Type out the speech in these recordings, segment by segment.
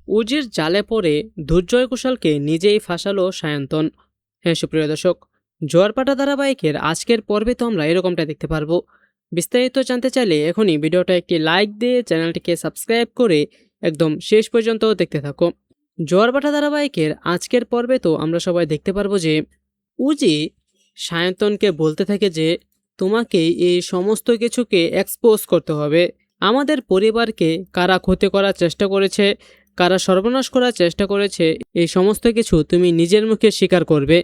উজির জালে পড়ে দুর্জয় ঘোষালকে নিজেই ফাঁসালো সায়ন্তন। হ্যাঁ সুপ্রিয় দর্শক, জোয়ারপাটা ধারাবাহিকের আজকের পর্বে তো আমরা এরকমটা দেখতে পারবো। বিস্তারিত জানতে চাইলে এখনই ভিডিওটা একটি লাইক দিয়ে চ্যানেলটিকে সাবস্ক্রাইব করে একদম শেষ পর্যন্ত দেখতে থাকো। জোয়ারপাটা ধারাবাহিকের আজকের পর্বে তো আমরা সবাই দেখতে পারবো যে উজি সায়ন্তনকে বলতে থাকে যে তোমাকে এই সমস্ত কিছুকে এক্সপোজ করতে হবে। আমাদের পরিবারকে কারা ক্ষতি করার চেষ্টা করেছে, কারা সর্বনাশ করার চেষ্টা করেছে, এই সমস্ত কিছু তুমি নিজের মুখে স্বীকার করবে।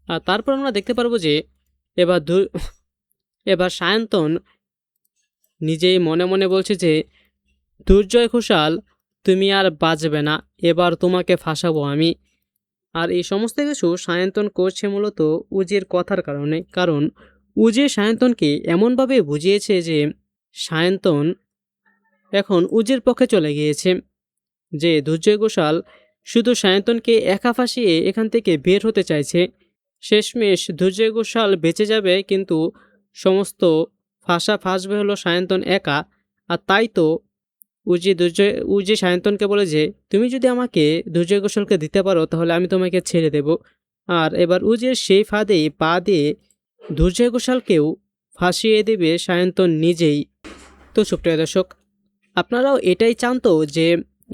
আর তারপর আমরা দেখতে পারবো যে এবার এবার সায়ন্তন নিজেই মনে মনে বলছে যে দুর্জয় ঘোষাল তুমি আর বাঁচবে না, এবার তোমাকে ফাঁসাবো আমি। আর এই সমস্ত কিছু সায়ন্তন করছে মূলত উজির কথার কারণে, কারণ উজি সায়ন্তনকে এমনভাবে বুঝিয়েছে যে সায়ন্তন এখন উজির পক্ষে চলে গিয়েছে, যে দুর্জয় ঘোষাল শুধু সায়ন্তনকে একা ফাঁসিয়ে এখান থেকে বের হতে চাইছে। শেষমেশ দুর্জয় ঘোষাল বেঁচে যাবে, কিন্তু সমস্ত ফাঁসবে হলো সায়ন্তন একা। আর তাই তো উজি সায়ন্তনকে বলে যে তুমি যদি আমাকে দুর্জয় ঘোষালকে দিতে পারো তাহলে আমি তোমাকে ছেড়ে দেব। আর এবার উজির সেই ফাঁদেই পা দিয়ে দুর্জয় ঘোষালকেও ফাঁসিয়ে দেবে সায়ন্তন নিজেই। তো সুপ্রিয় দর্শক, আপনারাও এটাই চান তো যে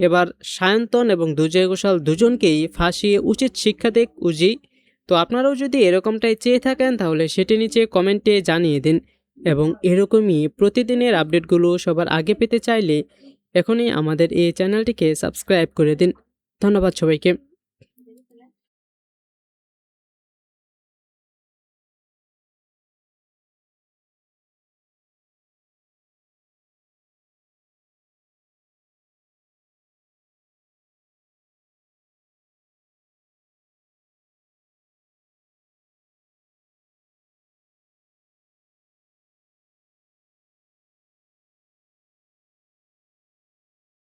এবার সায়ন্তন এবং দুর্জয় ঘোষাল দুজনকেই ফাঁসিয়ে উচিত শিক্ষা দেখ উজি? তো আপনারাও যদি এরকমটাই চেয়ে থাকেন তাহলে সেটি নিচে কমেন্টে জানিয়ে দিন। এবং এরকমই প্রতিদিনের আপডেটগুলো সবার আগে পেতে চাইলে এখনই আমাদের এই চ্যানেলটিকে সাবস্ক্রাইব করে দিন। ধন্যবাদ সবাইকে।